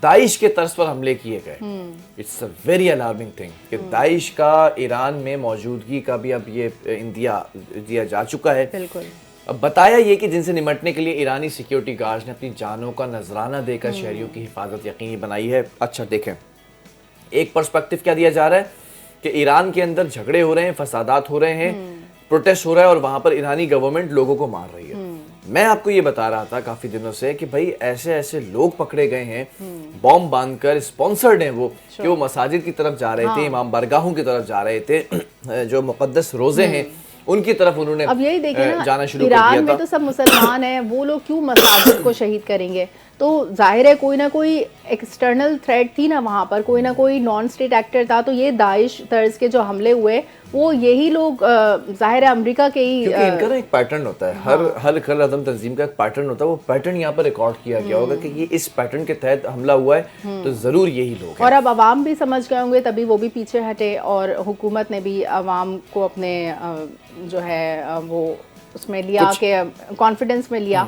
दाइश के तर्ज पर हमले किए गए। It's a very alarming thing कि दाइश का ईरान में मौजूदगी का भी अब ये इंदिया दिया जा चुका है। बिल्कुल। अब बताया ये कि जिनसे निमटने के लिए ईरानी सिक्योरिटी गार्ड्स ने अपनी जानों का नजराना देकर शहरियों की हिफाजत यकीनी बनाई है। अच्छा देखें, एक पर्सपेक्टिव क्या दिया जा रहा है कि ईरान के अंदर झगड़े हो रहे हैं, फसादात हो रहे हैं, प्रोटेस्ट हो रहा है और वहां पर ईरानी गवर्नमेंट लोगों को मार रही है। मैं आपको ये बता रहा था काफी दिनों से कि भाई ऐसे ऐसे लोग पकड़े गए हैं, बॉम्ब बांधकर, स्पॉन्सर्ड हैं वो, कि वो मसाजिद की तरफ जा रहे थे, इमाम बारगाहों की तरफ जा रहे थे, जो मुकद्दस रोजे हैं उनकी तरफ उन्होंने अब यही देखें ना, जाना शुरू कर ईरान दिया में था। तो सब मुसलमान हैं, वो लोग क्यों मसाजिद को शहीद करेंगे। तो जाहिर है कोई ना कोई एक्सटर्नल थ्रेट थी ना वहाँ पर, कोई ना कोई नॉन स्टेट एक्टर था। तो ये दाइश तर्ज के जो हमले हुए वो यही लोग जाहिर है अमेरिका के ही, क्योंकि इनका ना एक पैटर्न होता है, हर खिल अदम तंजीम का एक पैटर्न होता है। वो पैटर्न यहाँ पर रिकॉर्ड किया गया होगा कि ये इस पैटर्न के तहत हमला हुआ है, तो जरूर यही लोग हैं। और अब अवाम भी समझ गए होंगे, तभी वो भी पीछे हटे और हुकूमत ने भी अवाम को अपने जो है वो उसमें लिया, के कॉन्फिडेंस में लिया।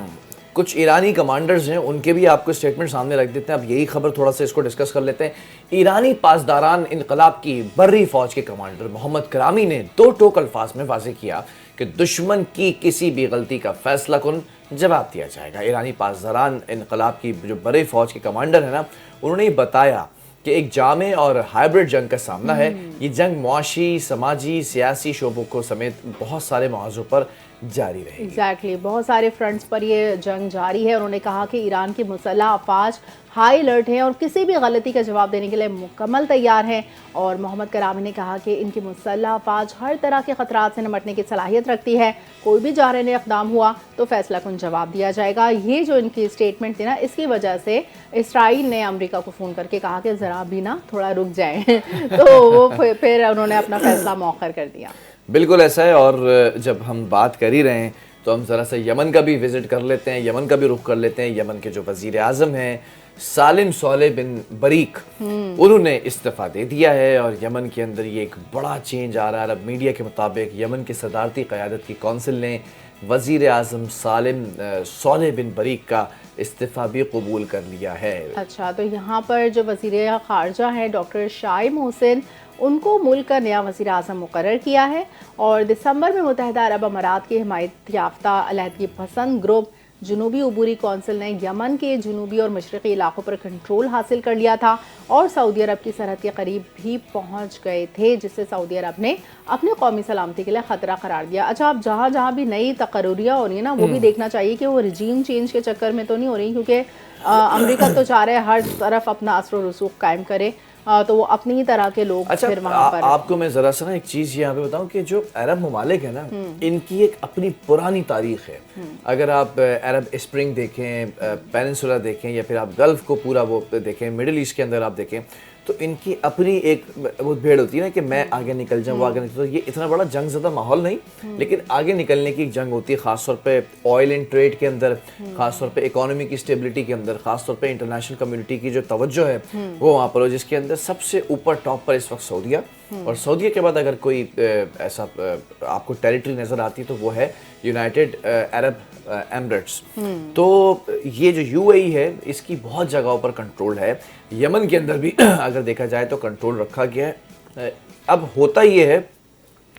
कुछ ईरानी कमांडर्स हैं, उनके भी आपको स्टेटमेंट सामने रख देते हैं। अब यही खबर थोड़ा सा इसको डिस्कस कर लेते हैं। ईरानी पासदारान इनकलाब की बर्री फौज के कमांडर मोहम्मद करामी ने दो टोक अल्फाज में वाज़ेह किया कि दुश्मन की किसी भी गलती का फैसला कुन जवाब दिया जाएगा। ईरानी पासदारान इनकलाब की जो बर्री फौज के कमांडर है ना, उन्होंने बताया कि एक जामे और हाइब्रिड जंग का सामना है। ये जंग मुआशी, समाजी, सियासी शोबों को समेत बहुत सारे मौज़ों पर जारी रहेगी। एग्जैक्टली, बहुत सारे फ्रंट्स पर ये जंग जारी है। उन्होंने कहा कि ईरान की मुसल्लह अफवाज हाई अलर्ट है और किसी भी गलती का जवाब देने के लिए मुकम्मल तैयार है। और मोहम्मद करामी ने कहा कि इनकी मुसल्लह अफवाज हर तरह के खतरात से निपटने की सलाहियत रखती है। कोई भी जारहाना इक़दाम हुआ तो फैसला कुन जवाब दिया जाएगा। ये जो इनकी स्टेटमेंट थी ना, इसकी वजह से इसराइल ने अमेरिका को फ़ोन करके कहा कि ज़रा भी ना थोड़ा रुक जाए तो वो फिर उन्होंने अपना फैसला मौखर कर दिया। बिल्कुल ऐसा है। और जब हम बात कर ही रहे हैं तो हम ज़रा सा यमन का भी विज़िट कर लेते हैं, यमन का भी रुख कर लेते हैं। यमन के जो वज़ीर आज़म हैं सालिम सोले बिन बरीक, उन्होंने इस्तीफ़ा दे दिया है और यमन के अंदर ये एक बड़ा चेंज आ रहा है। अरब मीडिया के मुताबिक यमन की सदारती क़यादत की कौंसिल ने वज़ीर आज़म सालिम सोले बिन बरीक का इस्तीफ़ा भी कबूल कर लिया है। अच्छा, तो यहाँ पर जो वज़ीर ख़ारजा हैं डॉक्टर शाह मोहसिन, उनको मुल्क का नया वज़ीर आज़म मुकर्रर किया है। और दिसंबर में मुत्तहिदा अरब अमारात के हिमायत याफ्ता अलहदगी पसंद ग्रुप जनूबी अबूरी कौंसिल ने यमन के जनूबी और मशरक़ी इलाकों पर कंट्रोल हासिल कर लिया था और सऊदी अरब की सरहद के करीब भी पहुँच गए थे, जिससे सऊदी अरब ने अपने कौमी सलामती के लिए ख़तरा करार दिया। अच्छा, अब जहाँ जहाँ भी नई तकर्रियाँ हो रही है ना, वो भी देखना चाहिए कि वो रजीम चेंज के चक्कर में तो नहीं हो रही, क्योंकि अमेरिका तो चाह रहे हैं हर तरफ अपना असर व रसूख कायम करे, तो वो अपनी ही तरह के लोग अच्छा, फिर वहाँ पर। आपको मैं ज़रा सा ना एक चीज़ यहाँ पे बताऊँ कि जो अरब ममालिक है ना, इनकी एक अपनी पुरानी तारीख है। अगर आप अरब स्प्रिंग देखें, पेनिनसुला देखें, या फिर आप गल्फ़ को पूरा वो देखें, मिडिल ईस्ट के अंदर आप देखें, तो इनकी अपनी एक वो भेड़ होती है ना कि मैं आगे निकल जाऊँ, वो आगे निकल। तो ये इतना बड़ा जंग ज़्यादा माहौल नहीं, लेकिन आगे निकलने की जंग होती है, ख़ासतौर पे ऑयल एंड ट्रेड के अंदर, ख़ासतौर पे इकोनॉमी की स्टेबिलिटी के अंदर, ख़ासतौर पे इंटरनेशनल कम्युनिटी की जो तवज्जो है वो वहाँ पर हो, जिसके अंदर सबसे ऊपर टॉप पर इस वक्त सऊदीया। और सऊदीया के बाद अगर कोई ऐसा आपको टेरिटरी नज़र आती है तो वो है यूनाइटेड अरब एमिरेट्स। तो ये जो यूएई है इसकी बहुत जगहों पर कंट्रोल है, यमन के अंदर भी अगर देखा जाए तो कंट्रोल रखा गया है। अब होता ये है,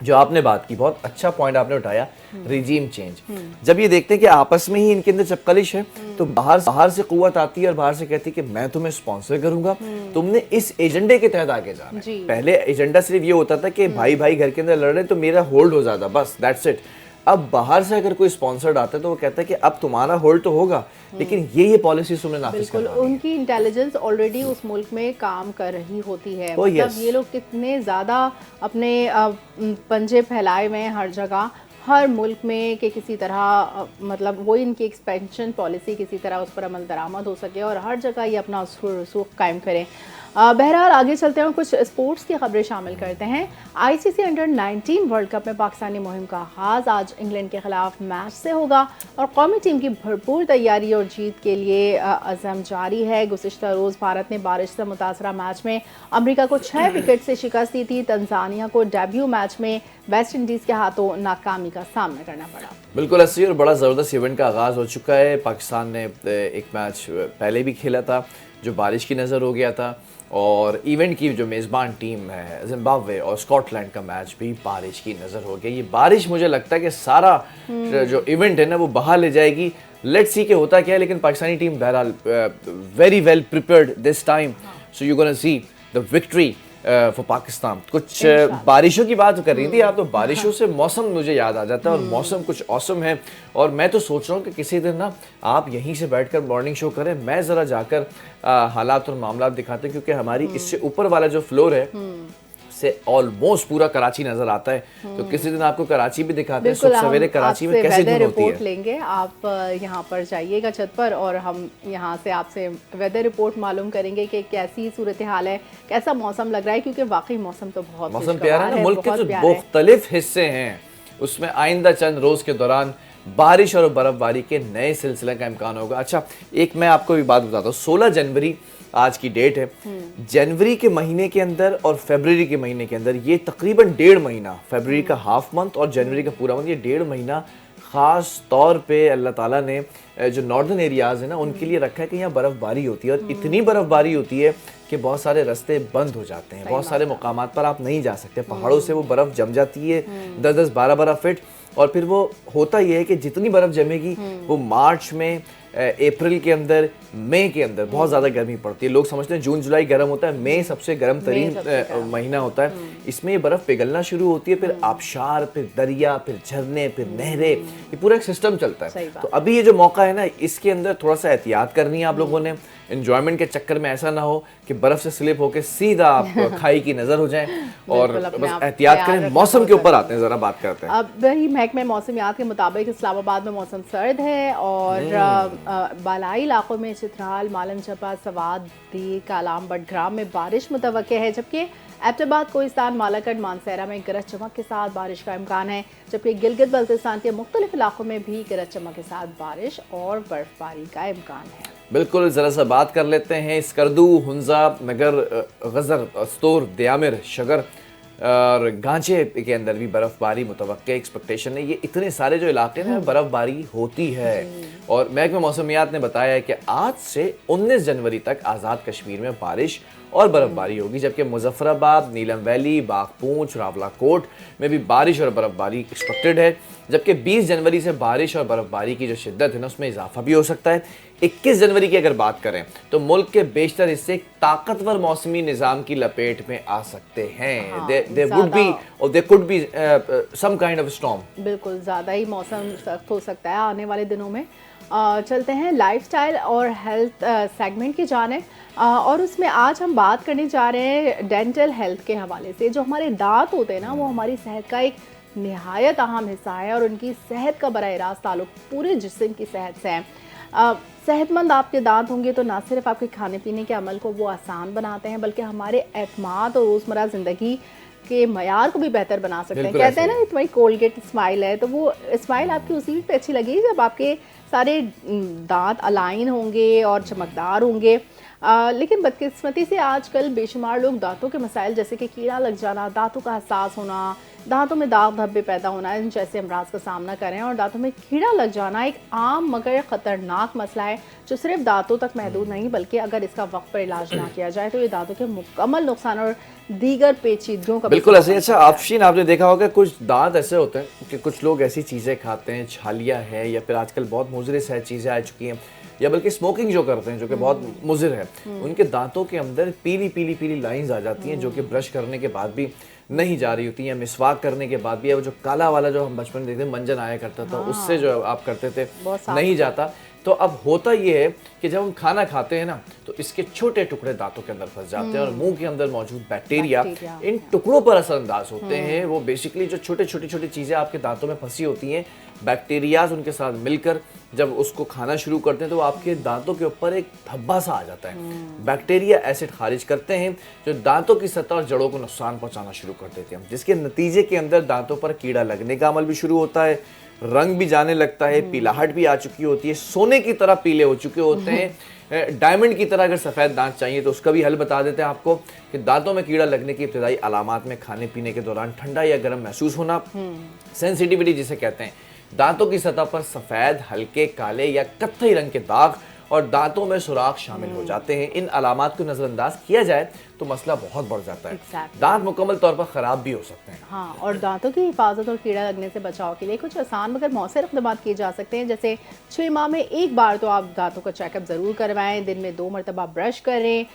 जो आपने बात की, बहुत अच्छा पॉइंट आपने उठाया, रिजीम चेंज। जब ये देखते हैं कि आपस में ही इनके अंदर चपकलिश है, तो बाहर से कुव्वत आती है और बाहर से कहती है कि मैं तुम्हें स्पॉन्सर करूंगा, तुमने इस एजेंडे के तहत आगे जाना है। पहले एजेंडा सिर्फ ये होता था कि भाई भाई घर के अंदर लड़ रहे हैं तो मेरा होल्ड हो जाता, बस दैट्स इट। अब बाहर से अगर कोई स्पॉन्सर्ड आता है तो वो कहता है कि अब तुम्हारा होल्ड तो होगा, लेकिन ये पॉलिसी तुमने नाफिज करना है। उनकी इंटेलिजेंस ऑलरेडी उस मुल्क में काम कर रही होती है। Oh, मतलब yes. ये लोग कितने ज़्यादा अपने पंजे फैलाए हुए हैं हर जगह, हर मुल्क में, कि किसी तरह मतलब वो इनकी एक्सपेंशन पॉलिसी किसी तरह उस पर अमल दरामद हो सके और हर जगह ये अपना रसूख कायम करें। बहरहाल आगे चलते हैं और कुछ स्पोर्ट्स की खबरें शामिल करते हैं। आईसीसी अंडर 19 वर्ल्ड कप में पाकिस्तानी मुहिम का आगाज आज इंग्लैंड के खिलाफ मैच से होगा और कौमी टीम की भरपूर तैयारी और जीत के लिए अज़म जारी है। गुज़िश्ता रोज़ भारत ने बारिश से मुतासरा मैच में अमेरिका को 6 विकेट से शिकस्त दी थी। तंजानिया को डेब्यू मैच में वेस्ट इंडीज़ के हाथों नाकामी का सामना करना पड़ा। बिल्कुल अस्सी, और बड़ा ज़बरदस्त इवेंट का आगाज़ हो चुका है। पाकिस्तान ने एक मैच पहले भी खेला था जो बारिश की नज़र हो गया था, और इवेंट की जो मेज़बान टीम है जिम्बाब्वे और स्कॉटलैंड का मैच भी बारिश की नज़र हो गया। ये बारिश मुझे लगता है कि सारा जो इवेंट है ना वो बहा ले जाएगी। लेट्स सी के होता क्या है, लेकिन पाकिस्तानी टीम बहरहाल very well prepared this time, so you gonna see the victory for Pakistan. कुछ बारिशों की बात कर रही थी आप, तो बारिशों से मौसम मुझे याद आ जाता है, और मौसम कुछ औसम है। और मैं तो सोच रहा हूँ कि किसी दिन ना आप यहीं से बैठकर मॉर्निंग शो करें, मैं ज़रा जाकर हालात और मामला दिखाते हैं, क्योंकि हमारी इससे ऊपर वाला जो फ्लोर है से ऑलमोस्ट पूरा कराची नजर आता है। तो किसी दिन आपको कराची भी दिखाते हैं, सुबह सवेरे कराची में कैसी धुंध होती है। लेंगे आप यहाँ पर जाइएगा छत पर, और हम यहाँ से आपसे वेदर रिपोर्ट मालूम करेंगे कि कैसी सूरत हाल है, कैसा मौसम लग रहा है, क्योंकि वाकई मौसम तो बहुत मौसम प्यारा है। मुल्क के जो मुख्तलिफ हिस्से हैं उसमें आइंदा चंद रोज के दौरान बारिश और बर्फबारी के नए सिलसिले का इम्कान होगा। अच्छा, एक मैं आपको भी बात बताता हूँ, 16 जनवरी आज की डेट है। जनवरी के महीने के अंदर और फरवरी के महीने के अंदर, ये तकरीबन 1.5 महीना, फरवरी का हाफ मंथ और जनवरी का पूरा मंथ, ये 1.5 महीना ख़ास तौर पे अल्लाह ताला ने जो नॉर्दर्न एरियाज़ है ना उनके लिए रखा है कि यहाँ बर्फ़बारी होती है, और इतनी बर्फ़बारी होती है कि बहुत सारे रास्ते बंद हो जाते हैं, बहुत सारे मुकामात पर आप नहीं जा सकते, पहाड़ों से वो बर्फ़ जम जाती है 10-10, 12-12 फीट। और फिर वो होता ये है कि जितनी बर्फ़ जमेगी वो मार्च में, अप्रैल के अंदर, मई के अंदर बहुत ज़्यादा गर्मी पड़ती है। लोग समझते हैं जून जुलाई गर्म होता है, मई सबसे गर्म तरीन महीना होता है। इसमें ये बर्फ़ पिघलना शुरू होती है, फिर आबशार, फिर दरिया, फिर झरने, फिर नहरें, ये पूरा एक सिस्टम चलता है। तो अभी ये जो मौका है ना, इसके अंदर थोड़ा सा एहतियात करनी है आप लोगों ने। एंजॉयमेंट के चक्कर में ऐसा ना हो कि बर्फ़ से स्लिप होकर सीधा आप खाई की नज़र हो जाए, और बस एहतियात करें। मौसम के ऊपर आते हैं, ज़रा बात करते हैं। अब वही महकमे मौसमियात के मुताबिक इस्लामाबाद में मौसम सर्द है, और बालाई इलाकों में चित्राल, मालन चपा, सवादी, कालाम, बडग्राम में बारिश मुतवक्के है, जबकि एबटाबाद, कोहिस्तान, मालाकट, मानसेरा में गरज चमक के साथ बारिश का इम्कान है, जबकि गिलगित बल्तिस्तान के मुख्तलिफ इलाकों में भी गरज चमक के साथ बारिश और बर्फबारी का इम्कान है। बिल्कुल, ज़रा सा बात कर लेते हैं स्कर्दू, हुंजा, नगर, गज़र, अस्तोर, दयामिर, शगर और गांचे के अंदर भी बर्फ़बारी मुतवक्के एक्सपेक्टेशन है। ये इतने सारे जो इलाके हैं बर्फ़बारी होती है, और महकमा मौसमियात ने बताया है कि आज से 19 जनवरी तक आज़ाद कश्मीर में बारिश और बर्फबारी होगी, जबकि मुजफ्फराबाद, नीलम वैली, बागपूंछ, रावलाकोट में भी बारिश और बर्फबारी एक्सपेक्टेड है, जबकि 20 जनवरी से बारिश और बर्फबारी की जो शिद्दत है ना उसमें इजाफा भी हो सकता है। 21 जनवरी की अगर बात करें तो मुल्क के बेशतर हिस्से ताकतवर मौसमी निज़ाम की लपेट में आ सकते हैं। There would be or there could be some kind of storm। बिल्कुल, ज़्यादा ही मौसम सख्त हो सकता है आने वाले दिनों में। चलते हैं लाइफस्टाइल और हेल्थ सेगमेंट की जाने, और उसमें आज हम बात करने जा रहे हैं डेंटल हेल्थ के हवाले से। जो हमारे दांत होते हैं ना, वो हमारी सेहत का एक निहायत अहम हिस्सा है, और उनकी सेहत का बराह रास्त ताल्लुक पूरे जिस्म की सेहत से है। सेहतमंद आपके दांत होंगे तो ना सिर्फ आपके खाने पीने के अमल को वो आसान बनाते हैं, बल्कि हमारे एतमाद और रोज़मर्रा ज़िंदगी के मयार को भी बेहतर बना सकते हैं। कहते हैं ना, तुम्हारी कोलगेट स्माइल है, तो वो स्माइल आपकी उसी वक्त अच्छी लगेगी जब आपके सारे दांत अलाइन होंगे और चमकदार होंगे। लेकिन बदकिस्मती से आजकल बेशुमार लोग दांतों के मसाइल जैसे कि कीड़ा लग जाना, दांतों का हसास होना, दांतों में दाग धब्बे पैदा होना इन जैसे अमराज का सामना कर रहे हैं और दांतों में कीड़ा लग जाना एक आम मगर ख़तरनाक मसला है जो सिर्फ दांतों तक महदूद नहीं बल्कि अगर इसका वक्त पर इलाज ना किया जाए तो ये दांतों के मुकम्मल नुकसान और दीगर पेचीदगियों का बिल्कुल ऐसे। अच्छा आफशीन, आपने देखा होगा कुछ दांत ऐसे होते हैं कि कुछ लोग ऐसी चीज़ें खाते हैं, छालिया है या फिर आजकल बहुत मुज़रिस है चीज़ें आ चुकी हैं, या बल्कि स्मोकिंग जो करते हैं जो कि बहुत मुज़िर है, उनके दांतों के अंदर पीली पीली पीली लाइंस आ जाती हैं जो कि ब्रश करने के बाद भी नहीं जा रही होती, या मिसवाक करने के बाद भी, या वो जो काला वाला जो हम बचपन में देखते मंजन आया करता था उससे जो आप करते थे नहीं जाता। तो अब होता ये है कि जब हम खाना खाते हैं ना तो इसके छोटे टुकड़े दांतों के अंदर फंस जाते हैं और मुंह के अंदर मौजूद बैक्टीरिया इन टुकड़ों पर असरअंदाज होते हैं। वो बेसिकली जो छोटे छोटी चीज़ें आपके दांतों में फंसी होती हैं, बैक्टीरियाज उनके साथ मिलकर जब उसको खाना शुरू करते हैं तो आपके दांतों के ऊपर एक धब्बा सा आ जाता है। बैक्टीरिया एसिड खारिज करते हैं जो दांतों की सतह और जड़ों को नुकसान पहुंचाना शुरू कर देते हैं, जिसके नतीजे के अंदर दांतों पर कीड़ा लगने का अमल भी शुरू होता है, रंग भी जाने लगता है, पीलाहट भी आ चुकी होती है, सोने की तरह पीले हो चुके होते हैं। डायमंड की तरह अगर सफ़ेद दांत चाहिए तो उसका भी हल बता देते हैं आपको कि दांतों में कीड़ा लगने की इब्तिदाई अलामात में खाने पीने के दौरान ठंडा या गर्म महसूस होना, सेंसिटिविटी जिसे कहते हैं, दांतों की सतह पर सफ़ेद, हल्के काले या कत्थई रंग के दाग और दांतों में सुराख शामिल हो जाते हैं। इन अलामात को नज़रअंदाज किया जाए तो मसला बहुत बढ़ जाता है। दांत मुकम्मल तौर पर ख़राब भी हो सकते हैं। हाँ, और दांतों की हिफाजत और कीड़ा लगने से बचाव के लिए कुछ आसान मगर मौसर इक़दाम किए जा सकते हैं, जैसे 6 माह में एक बार तो आप दांतों का चेकअप ज़रूर करवाएं, दिन में 2 मरतबा ब्रश करें,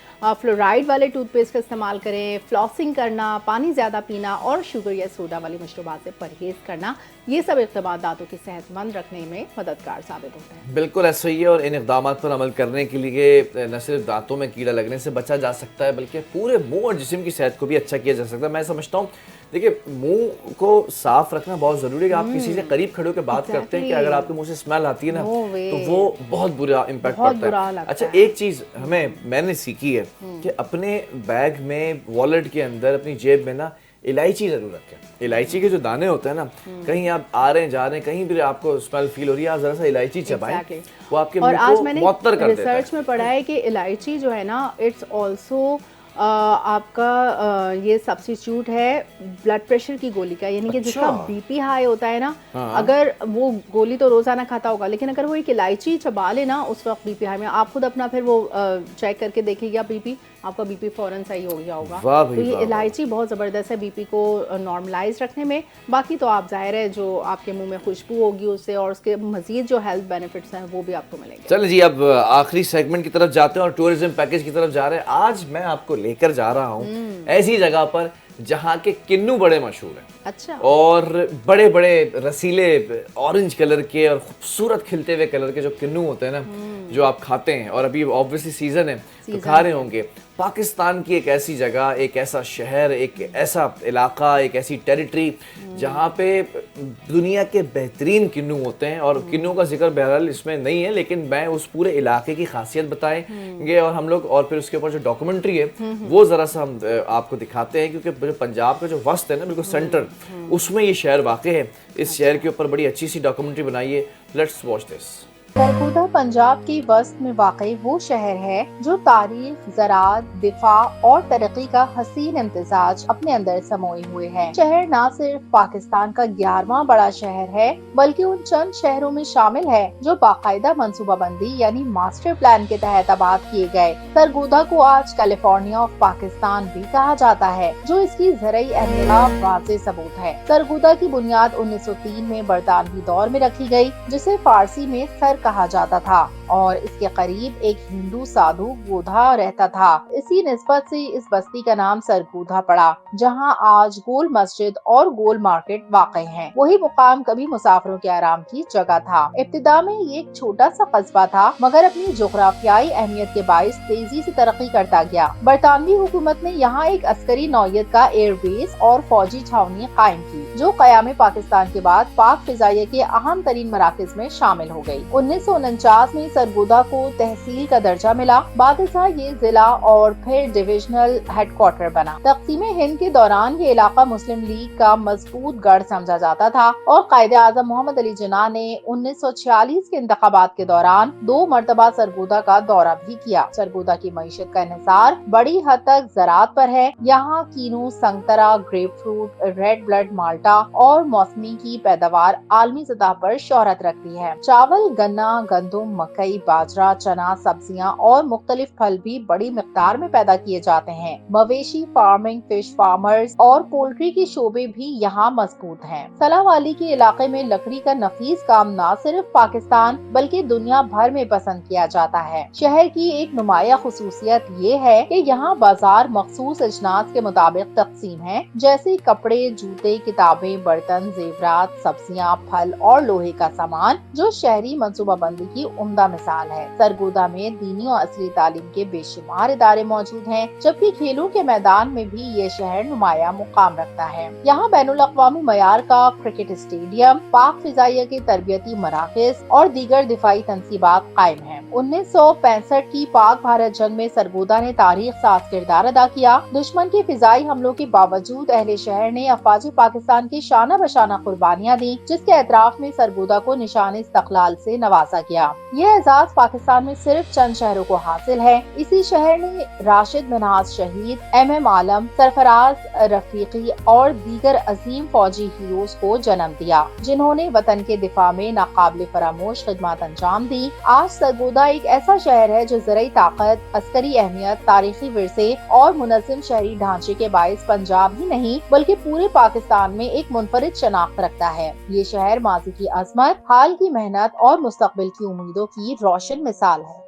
फ्लोराइड वाले टूथपेस्ट का इस्तेमाल करें, फ्लॉसिंग करना, पानी ज़्यादा पीना और शुगर या सोडा वाली मशरूबात से परहेज़ करना, ये सब इक़दाम दांतों की सेहतमंद रखने में मददगार साबित होते हैं। बिल्कुल ऐसा ही है, और इन इक़दाम पर अमल करने के लिए न सिर्फ दांतों में कीड़ा लगने से बचा जा सकता है बल्कि पूरे मुंह और जिस्म की सेहत को भी अच्छा किया जा सकता है। मैं समझता हूँ, देखिए मुंह को साफ रखना बहुत ज़रूरी है। आप किसी से करीब खड़े होकर बात करते हैं कि अगर आपके मुंह से स्मेल आती है ना तो वो बहुत बुरा इम्पैक्ट पड़ता है। अच्छा एक चीज़ मैंने सीखी है कि अपने बैग में, वॉलेट के अंदर, अपनी जेब में ना इलायची जरूर रखें। इलायची के जो दाने होते हैं ना, कहीं आप आ रहे हैं जा रहे हैं, कहीं भी आपको स्मेल फील हो रही है, आप जरा सा इलायची चबाएं, वो आपके मुंह को मुअत्तर कर देता है। रिसर्च में पढ़ा है कि इलायची जो है ना, इट्स ऑल्सो आपका ये सब्स्टिट्यूट है ब्लड प्रेशर की गोली का, यानी कि जिसका बीपी हाई होता है ना, अगर वो गोली तो रोजाना खाता होगा लेकिन अगर वो एक इलायची चबा लेना उस वक्त बीपी हाई में, आप खुद अपना फिर वो चेक करके देखिएगा बीपी, आपका बीपी फौरन सही हो गया होगा। तो ये इलायची बहुत ज़बरदस्त है बीपी को नॉर्मलाइज रखने में। बाकी तो आप ज़ाहिर है जो आपके मुंह में खुशबू होगी उससे और उसके मजीद जो हेल्थ बेनिफिट्स हैं वो भी आपको मिलेंगे। चलिए जी, अब आखिरी सेगमेंट की तरफ जाते हैं और टूरिज्म पैकेज की तरफ जा रहे हैं। आज मैं आपको लेकर जा रहा हूँ ऐसी जगह पर जहाँ के किन्नू बड़े मशहूर हैं। अच्छा। और बड़े बड़े रसीले ऑरेंज कलर के और खूबसूरत खिलते हुए कलर के जो किन्नू होते हैं ना, जो आप खाते हैं, और अभी ऑब्वियसली सीजन है तो खा रहे होंगे। पाकिस्तान की एक ऐसी जगह, एक ऐसा शहर, एक ऐसा इलाका, एक ऐसी टेरिटरी जहाँ पे दुनिया के बेहतरीन किन्नू होते हैं। और किन्नू का जिक्र बहरहाल इसमें नहीं है, लेकिन मैं उस पूरे इलाके की खासियत बताएंगे और हम लोग, और फिर उसके ऊपर जो डॉक्यूमेंट्री है वो ज़रा सा हम आपको दिखाते हैं, क्योंकि पंजाब का जो वस्त है ना, बिल्कुल सेंटर, उसमें ये शहर वाक़ है। इस शहर के ऊपर बड़ी अच्छी सी डॉक्यूमेंट्री बनाई है। Let's watch this. Sargodha Punjab की वस्त में वाक़ई वो शहर है जो तारीख, ज़राअत, दिफा और तरक्की का हसीन इम्तिजाज अपने अंदर समोए हुए है। शहर न सिर्फ पाकिस्तान का 11वां बड़ा शहर है बल्कि उन चंद शहरों में शामिल है जो बाकायदा मंसूबाबंदी यानी मास्टर प्लान के तहत आबाद किए गए। सरगोदा को आज कैलिफोर्निया ऑफ पाकिस्तान भी कहा जाता है, जो इसकी ज़राई अहमियत का वाज़ेह सबूत है। सरगोदा की बुनियाद 1903 में बरतानवी दौर में रखी गई, जिसे फारसी में सर कहा जाता था, और इसके करीब एक हिंदू साधु गोधा रहता था। इसी निस्बत से इस बस्ती का नाम सरगोधा पड़ा, जहां आज गोल मस्जिद और गोल मार्केट वाक़ हैं। वही मुकाम कभी मुसाफिरों के आराम की जगह था। इब्तिदा में ये एक छोटा सा कस्बा था, मगर अपनी जोग्राफियाई अहमियत के बाइस तेजी से तरक्की करता गया। बरतानवी हुकूमत ने यहाँ एक अस्करी नौयत का एयरबेस और फौजी छावनी कायम की, जो क़याम पाकिस्तान के बाद पाक फिजाइया के अहम तरीन मराकज़ में शामिल हो गयी। 1949 में सरगोदा को तहसील का दर्जा मिला। बादशाह ये जिला और फिर डिविजनल हेडक्वार्टर बना। तक़सीम हिंद के दौरान ये इलाका मुस्लिम लीग का मजबूत गढ़ समझा जाता था और कायदे-आज़म मोहम्मद अली जिन्ना ने 1946 के इंतखाबात के दौरान 2 मरतबा सरगोदा का दौरा भी किया। सरगोदा की मईशत का इन्हिसार बड़ी हद तक ज़राअत पर है। यहाँ कीनू, संतरा, ग्रेप फ्रूट, रेड ब्लड माल्टा और मौसमी की पैदावार आलमी सतह पर शोहरत रखती है। चावल, गन्ना, गंदुम, मकई, बाजरा, चना, सब्जियां और मुख्तलिफ फल भी बड़ी मिकदार में पैदा किए जाते हैं। मवेशी फार्मिंग, फिश फार्मर्स और पोल्ट्री की शोबे भी यहाँ मजबूत हैं। सलावाली के इलाके में लकड़ी का नफीस काम न सिर्फ पाकिस्तान बल्कि दुनिया भर में पसंद किया जाता है। शहर की एक नुमाया खुसूसियत ये है कि यहाँ बाजार मखसूस अजनास के मुताबिक तकसीम है, जैसे कपड़े, जूते, किताबें, बर्तन, जेवरात, सब्जियां, फल और लोहे का सामान, जो शहरी मंसूबाबंदी की उम्दा मिसाल है। सरगोदा में दीनी और असली तालीम के बेशुमार इदारे मौजूद हैं, जबकि खेलों के मैदान में भी ये शहर नुमाया मुकाम रखता है। यहाँ बैनुल अक़वामी मयार का क्रिकेट स्टेडियम, पाक फिजाइया के तरबियती मराकज़ और दीगर दिफाई तंसीबात कायम है। 1965 की पाक भारत जंग में सरगोदा ने तारीख साज किरदार अदा किया। दुश्मन के फिजाई हमलों के बावजूद अहले शहर ने अफवाज पाकिस्तान की शाना बशाना कुर्बानियां दी, जिसके एतराफ में सरगोदा को निशान इस्तक़लाल से नवाजा गया। यह एजाज पाकिस्तान में सिर्फ चंद शहरों को हासिल है। इसी शहर ने राशिद मिन्हाज शहीद, MM आलम, सरफराज रफीकी और दीगर अजीम फौजी हीरोज को जन्म दिया, जिन्होंने वतन के दिफा में नाकाबिल फरामोश खिदमत अंजाम दी। आज सरगोदा एक ऐसा शहर है जो ज़राई ताकत, अस्करी अहमियत, तारीखी विरसे और मुनज़्ज़म शहरी ढांचे के बाइस पंजाब ही नहीं बल्कि पूरे पाकिस्तान में एक मुनफरिद शनाख्त रखता है। ये शहर माजी की अज़मत, हाल की मेहनत और मुस्तकबिल की उम्मीदों की रोशन मिसाल है।